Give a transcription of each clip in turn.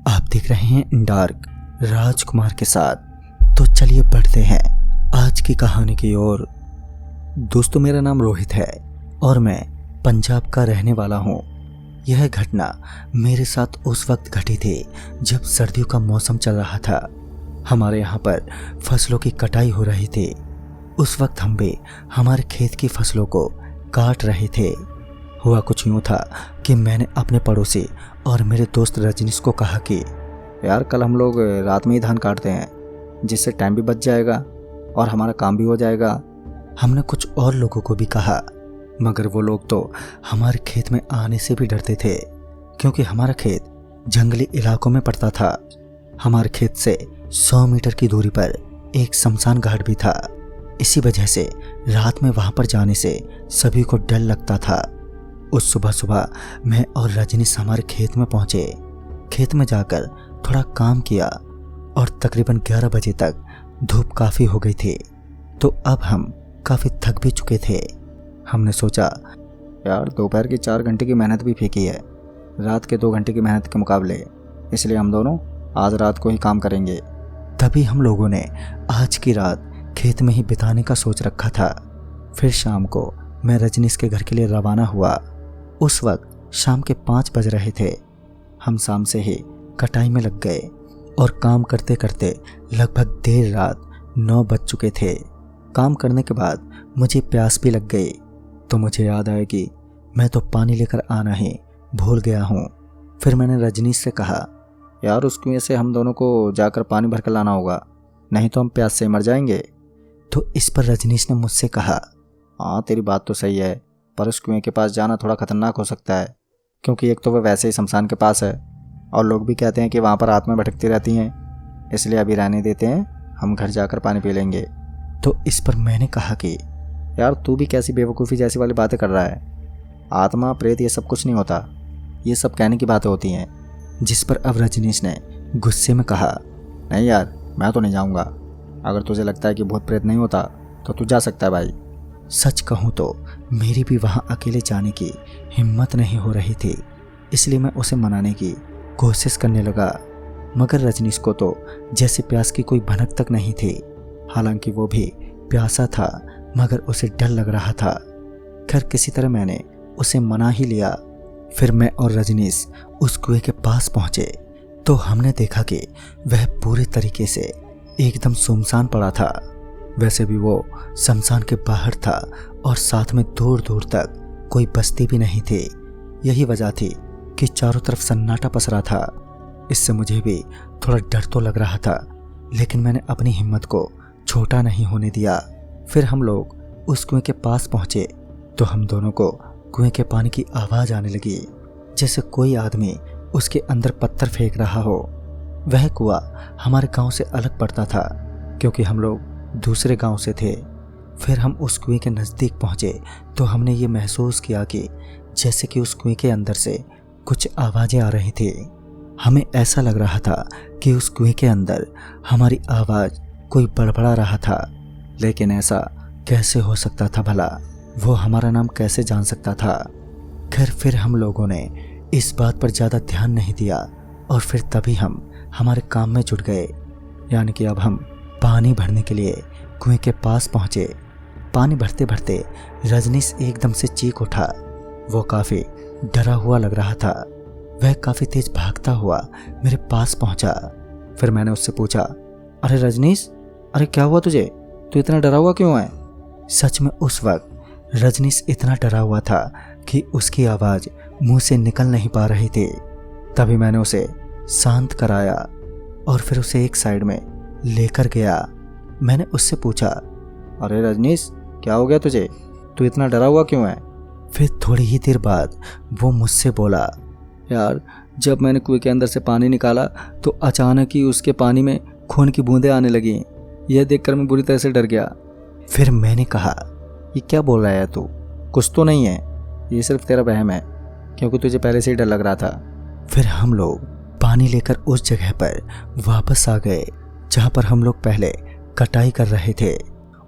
आप देख रहे हैं इन डार्क राजकुमार के साथ। तो चलिए बढ़ते हैं आज की कहानी की ओर। दोस्तों, मेरा नाम रोहित है और मैं पंजाब का रहने वाला हूँ। यह घटना मेरे साथ उस वक्त घटी थी जब सर्दियों का मौसम चल रहा था। हमारे यहाँ पर फसलों की कटाई हो रही थी। उस वक्त हम भी हमारे खेत की फसलों को काट रहे थे। हुआ कुछ यूँ था कि मैंने अपने पड़ोसी और मेरे दोस्त रजनीश को कहा कि यार कल हम लोग रात में ही धान काटते हैं, जिससे टाइम भी बच जाएगा और हमारा काम भी हो जाएगा। हमने कुछ और लोगों को भी कहा, मगर वो लोग तो हमारे खेत में आने से भी डरते थे, क्योंकि हमारा खेत जंगली इलाकों में पड़ता था। हमारे खेत से 100 मीटर की दूरी पर एक शमशान घाट भी था। इसी वजह से रात में वहां पर जाने से सभी को डर लगता था। उस सुबह सुबह मैं और रजनीश हमारे खेत में पहुंचे। खेत में जाकर थोड़ा काम किया और तकरीबन 11 बजे तक धूप काफ़ी हो गई थी, तो अब हम काफ़ी थक भी चुके थे। हमने सोचा यार दोपहर की 4 घंटे की मेहनत भी फेंकी है रात के 2 घंटे की मेहनत के मुकाबले, इसलिए हम दोनों आज रात को ही काम करेंगे। तभी हम लोगों ने आज की रात खेत में ही बिताने का सोच रखा था। फिर शाम को मैं रजनीश के घर के लिए रवाना हुआ। उस वक्त शाम के 5 बज रहे थे। हम शाम से ही कटाई में लग गए और काम करते करते लगभग देर रात 9 बज चुके थे। काम करने के बाद मुझे प्यास भी लग गई, तो मुझे याद आया कि मैं तो पानी लेकर आना ही भूल गया हूँ। फिर मैंने रजनीश से कहा यार उस कुएं से हम दोनों को जाकर पानी भर कर लाना होगा, नहीं तो हम प्यास से मर जाएंगे। तो इस पर रजनीश ने मुझसे कहा हाँ तेरी बात तो सही है, पर उस कुएं के पास जाना थोड़ा खतरनाक हो सकता है, क्योंकि एक तो वह वैसे ही शमशान के पास है और लोग भी कहते हैं कि वहाँ पर आत्मा भटकती रहती हैं, इसलिए अभी रहने देते हैं, हम घर जाकर पानी पी लेंगे। तो इस पर मैंने कहा कि यार तू भी कैसी बेवकूफ़ी जैसी वाली बातें कर रहा है, आत्मा प्रेत ये सब कुछ नहीं होता, ये सब कहने की बातें होती हैं। जिस पर अब रजनीश ने गुस्से में कहा नहीं यार मैं तो नहीं जाऊँगा, अगर तुझे लगता है कि भूत प्रेत नहीं होता तो तू जा सकता है भाई। सच कहूँ तो मेरी भी वहाँ अकेले जाने की हिम्मत नहीं हो रही थी, इसलिए मैं उसे मनाने की कोशिश करने लगा, मगर रजनीश को तो जैसे प्यास की कोई भनक तक नहीं थी। हालांकि वो भी प्यासा था, मगर उसे डर लग रहा था। खैर किसी तरह मैंने उसे मना ही लिया। फिर मैं और रजनीश उस कुएं के पास पहुंचे तो हमने देखा कि वह पूरे तरीके से एकदम सुनसान पड़ा था। वैसे भी वो शमशान के बाहर था और साथ में दूर दूर तक कोई बस्ती भी नहीं थी। यही वजह थी कि चारों तरफ सन्नाटा पसरा था। इससे मुझे भी थोड़ा डर तो लग रहा था, लेकिन मैंने अपनी हिम्मत को छोटा नहीं होने दिया। फिर हम लोग उस कुएं के पास पहुंचे तो हम दोनों को कुएं के पानी की आवाज़ आने लगी, जैसे कोई आदमी उसके अंदर पत्थर फेंक रहा हो। वह कुआं हमारे गांव से अलग पड़ता था, क्योंकि हम लोग दूसरे गांव से थे। फिर हम उस कुएं के नज़दीक पहुंचे तो हमने ये महसूस किया कि जैसे कि उस कुएं के अंदर से कुछ आवाज़ें आ रही थी। हमें ऐसा लग रहा था कि उस कुएं के अंदर हमारी आवाज़ कोई बड़बड़ा रहा था, लेकिन ऐसा कैसे हो सकता था भला? वो हमारा नाम कैसे जान सकता था? खैर फिर हम लोगों ने इस बात पर ज़्यादा ध्यान नहीं दिया और फिर तभी हम हमारे काम में जुट गए। यानी कि अब हम पानी भरने के लिए कुएं के पास पहुंचे। पानी भरते भरते रजनीश एकदम से चीख उठा। वो काफ़ी डरा हुआ लग रहा था। वह काफ़ी तेज भागता हुआ मेरे पास पहुंचा। फिर मैंने उससे पूछा अरे रजनीश, अरे क्या हुआ तुझे, तू इतना डरा हुआ क्यों है? सच में उस वक्त रजनीश इतना डरा हुआ था कि उसकी आवाज़ मुंह से निकल नहीं पा रही थी। तभी मैंने उसे शांत कराया और फिर उसे एक साइड में लेकर गया। मैंने उससे पूछा अरे रजनीश क्या हो गया तुझे, तू इतना डरा हुआ क्यों है? फिर थोड़ी ही देर बाद वो मुझसे बोला यार जब मैंने कुएं के अंदर से पानी निकाला तो अचानक ही उसके पानी में खून की बूंदें आने लगीं। यह देखकर मैं बुरी तरह से डर गया। फिर मैंने कहा ये क्या बोल रहा है तू, कुछ तो नहीं है, ये सिर्फ तेरा वहम है, क्योंकि तुझे पहले से ही डर लग रहा था। फिर हम लोग पानी लेकर उस जगह पर वापस आ गए जहाँ पर हम लोग पहले कटाई कर रहे थे।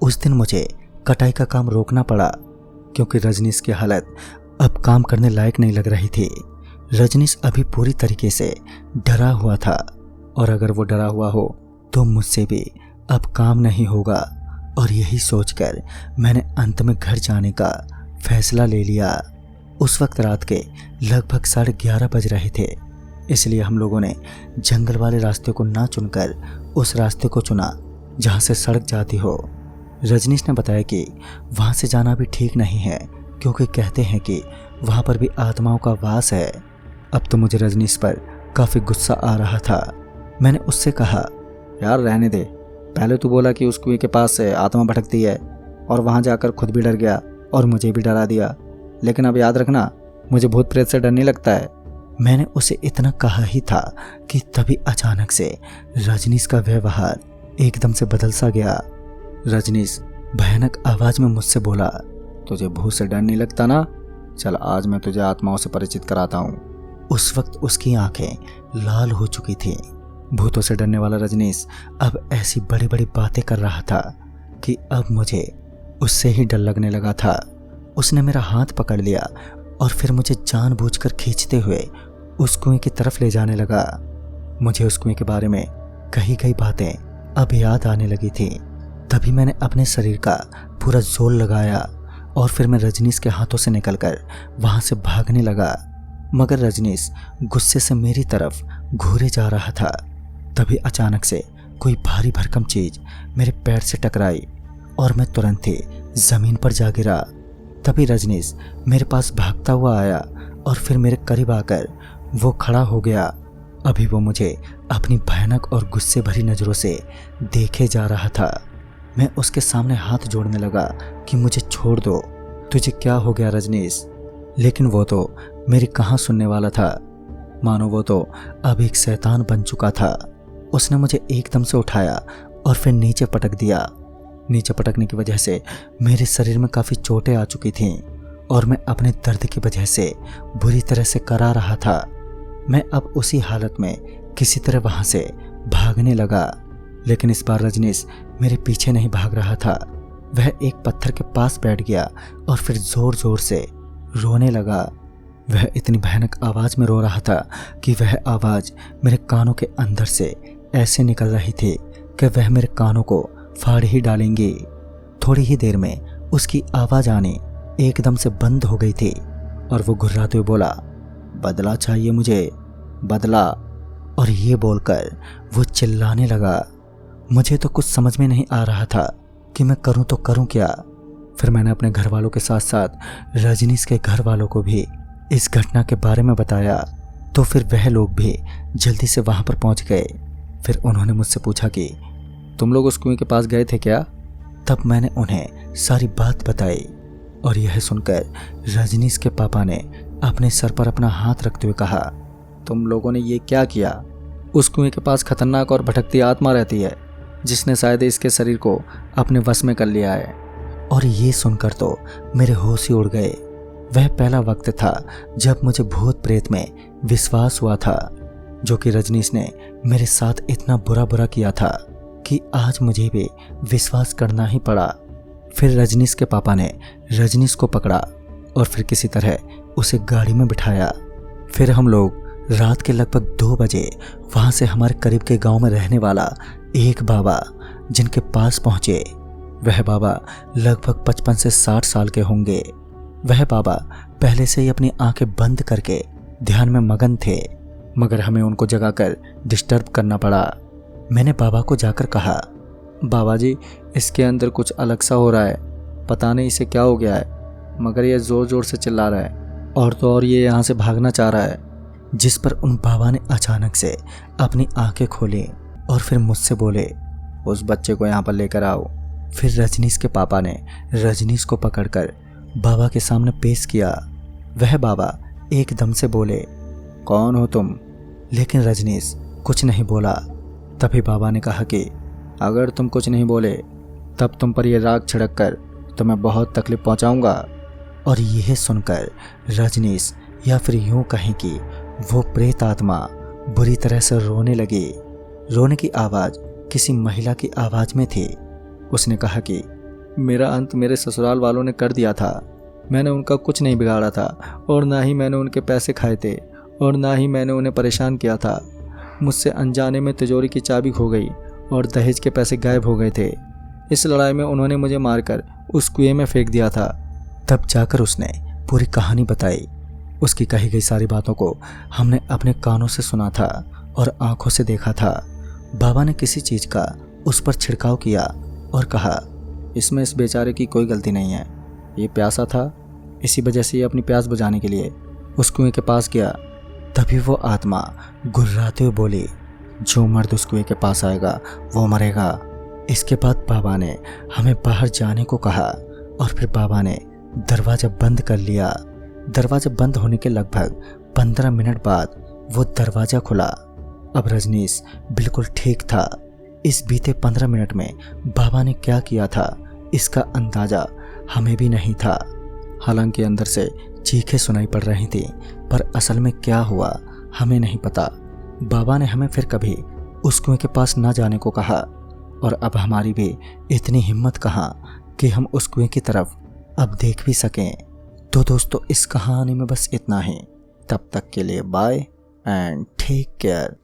उस दिन मुझे कटाई का काम रोकना पड़ा, क्योंकि रजनीश की हालत अब काम करने लायक नहीं लग रही थी। रजनीश अभी पूरी तरीके से डरा हुआ था, और अगर वो डरा हुआ हो तो मुझसे भी अब काम नहीं होगा। और यही सोचकर मैंने अंत में घर जाने का फैसला ले लिया। उस वक्त रात के लगभग 11:30 बज रहे थे, इसलिए हम लोगों ने जंगल वाले रास्ते को ना चुनकर उस रास्ते को चुना जहाँ से सड़क जाती हो। रजनीश ने बताया कि वहाँ से जाना भी ठीक नहीं है, क्योंकि कहते हैं कि वहाँ पर भी आत्माओं का वास है। अब तो मुझे रजनीश पर काफ़ी गुस्सा आ रहा था। मैंने उससे कहा, यार रहने दे, पहले तू बोला कि उस कुएं के पास से आत्मा भटकती है और वहाँ जाकर खुद भी डर गया और मुझे भी डरा दिया, लेकिन अब याद रखना मुझे भूत प्रेत से डर नहीं लगता है। मैंने उसे इतना कहा ही था कि तभी अचानक से रजनीश का व्यवहार एकदम से बदल सा गया। रजनीश भयानक आवाज में मुझसे बोला, तुझे भूत से डर नहीं लगता ना? चल आज मैं तुझे आत्माओं से परिचित कराता हूँ। उस वक्त उसकी आंखें लाल हो चुकी थी। भूतों से डरने वाला रजनीश अब ऐसी बड़ी बड़ी बातें कर रहा था कि अब मुझे उससे ही डर लगने लगा था। उसने मेरा हाथ पकड़ लिया और फिर मुझे जानबूझकर खींचते हुए उस कुएं की तरफ ले जाने लगा। मुझे उस कुएं के बारे में कई बातें अब याद आने लगी थी। तभी मैंने अपने शरीर का पूरा जोर लगाया और फिर मैं रजनीश के हाथों से निकलकर वहां से भागने लगा, मगर रजनीश गुस्से से मेरी तरफ घूरे जा रहा था। तभी अचानक से कोई भारी भरकम चीज मेरे पैर से टकराई और मैं तुरंत ही जमीन पर जा गिरा। तभी रजनीश मेरे पास भागता हुआ आया और फिर मेरे करीब आकर वो खड़ा हो गया। अभी वो मुझे अपनी भयानक और गुस्से भरी नज़रों से देखे जा रहा था। मैं उसके सामने हाथ जोड़ने लगा कि मुझे छोड़ दो, तुझे क्या हो गया रजनीश? लेकिन वो तो मेरी कहाँ सुनने वाला था। मानो वो तो अब एक शैतान बन चुका था। उसने मुझे एकदम से उठाया और फिर नीचे पटक दिया। नीचे पटकने की वजह से मेरे शरीर में काफ़ी चोटें आ चुकी थीं और मैं अपने दर्द की वजह से बुरी तरह से करा रहा था। मैं अब उसी हालत में किसी तरह वहाँ से भागने लगा, लेकिन इस बार रजनीश मेरे पीछे नहीं भाग रहा था। वह एक पत्थर के पास बैठ गया और फिर ज़ोर ज़ोर से रोने लगा। वह इतनी भयानक आवाज़ में रो रहा था कि वह आवाज़ मेरे कानों के अंदर से ऐसे निकल रही थी कि वह मेरे कानों को फाड़ ही डालेंगी। थोड़ी ही देर में उसकी आवाज़ आनी एकदम से बंद हो गई थी और वो घुर्राते हुए बोला, बदला चाहिए मुझे, बदला। और ये बोलकर वो चिल्लाने लगा। मुझे तो कुछ समझ में नहीं आ रहा था कि मैं करूं तो करूं क्या। फिर मैंने अपने घर वालों के साथ साथ रजनीश के घर वालों को भी इस घटना के बारे में बताया, तो फिर वह लोग भी जल्दी से वहां पर पहुंच गए। फिर उन्होंने मुझसे पूछा कि तुम लोग उस कुएं के पास गए थे क्या? तब मैंने उन्हें सारी बात बताई और यह सुनकर रजनीश के पापा ने अपने सर पर अपना हाथ रखते हुए कहा, तुम लोगों ने ये क्या किया? उस कुएं के पास खतरनाक और भटकती आत्मा रहती है जिसने शायद इसके शरीर को अपने वश में कर लिया है। और ये सुनकर तो मेरे होश ही उड़ गए। वह पहला वक्त था जब मुझे भूत प्रेत में विश्वास हुआ था, जो कि रजनीश ने मेरे साथ इतना बुरा किया था कि आज मुझे भी विश्वास करना ही पड़ा। फिर रजनीश के पापा ने रजनीश को पकड़ा और फिर किसी तरह उसे गाड़ी में बिठाया। फिर हम लोग रात के लगभग 2 बजे वहाँ से हमारे करीब के गांव में रहने वाला एक बाबा जिनके पास पहुँचे। वह बाबा लगभग 55 से 60 साल के होंगे। वह बाबा पहले से ही अपनी आंखें बंद करके ध्यान में मगन थे, मगर हमें उनको जगाकर डिस्टर्ब करना पड़ा। मैंने बाबा को जाकर कहा, बाबा जी इसके अंदर कुछ अलग सा हो रहा है, पता नहीं इसे क्या हो गया है, मगर यह ज़ोर ज़ोर से चिल्ला रहा है और तो और ये यहाँ से भागना चाह रहा है। जिस पर उन बाबा ने अचानक से अपनी आंखें खोली और फिर मुझसे बोले, उस बच्चे को यहाँ पर लेकर आओ। फिर रजनीश के पापा ने रजनीश को पकड़कर बाबा के सामने पेश किया। वह बाबा एकदम से बोले, कौन हो तुम? लेकिन रजनीश कुछ नहीं बोला। तभी बाबा ने कहा कि अगर तुम कुछ नहीं बोले तब तुम पर यह राग छिड़क कर तुम्हें बहुत तकलीफ पहुंचाऊंगा। और यह सुनकर रजनीश, या फिर यूं कहें कि वो प्रेत आत्मा बुरी तरह से रोने लगी। रोने की आवाज़ किसी महिला की आवाज़ में थी। उसने कहा कि मेरा अंत मेरे ससुराल वालों ने कर दिया था। मैंने उनका कुछ नहीं बिगाड़ा था और ना ही मैंने उनके पैसे खाए थे और ना ही मैंने उन्हें परेशान किया था। मुझसे अनजाने में तिजोरी की चाबी खो गई और दहेज के पैसे गायब हो गए थे। इस लड़ाई में उन्होंने मुझे मारकर उस कुएं में फेंक दिया था। तब जाकर उसने पूरी कहानी बताई। उसकी कही गई सारी बातों को हमने अपने कानों से सुना था और आंखों से देखा था। बाबा ने किसी चीज़ का उस पर छिड़काव किया और कहा, इसमें इस बेचारे की कोई गलती नहीं है, ये प्यासा था, इसी वजह से ये अपनी प्यास बुझाने के लिए उस कुएं के पास गया। तभी वो आत्मा गुर्राते हुए बोली, जो मर्द उस कुएं के पास आएगा वो मरेगा। इसके बाद बाबा ने हमें बाहर जाने को कहा और फिर बाबा ने दरवाज़ा बंद कर लिया। दरवाज़ा बंद होने के लगभग 15 मिनट बाद वो दरवाज़ा खुला। अब रजनीश बिल्कुल ठीक था। इस बीते 15 मिनट में बाबा ने क्या किया था इसका अंदाज़ा हमें भी नहीं था। हालांकि अंदर से चीखें सुनाई पड़ रही थी, पर असल में क्या हुआ हमें नहीं पता। बाबा ने हमें फिर कभी उस कुएं के पास ना जाने को कहा और अब हमारी भी इतनी हिम्मत कहाँ कि हम उस कुएं की तरफ अब देख भी सकें। तो दोस्तों, इस कहानी में बस इतना ही। तब तक के लिए बाय एंड टेक केयर।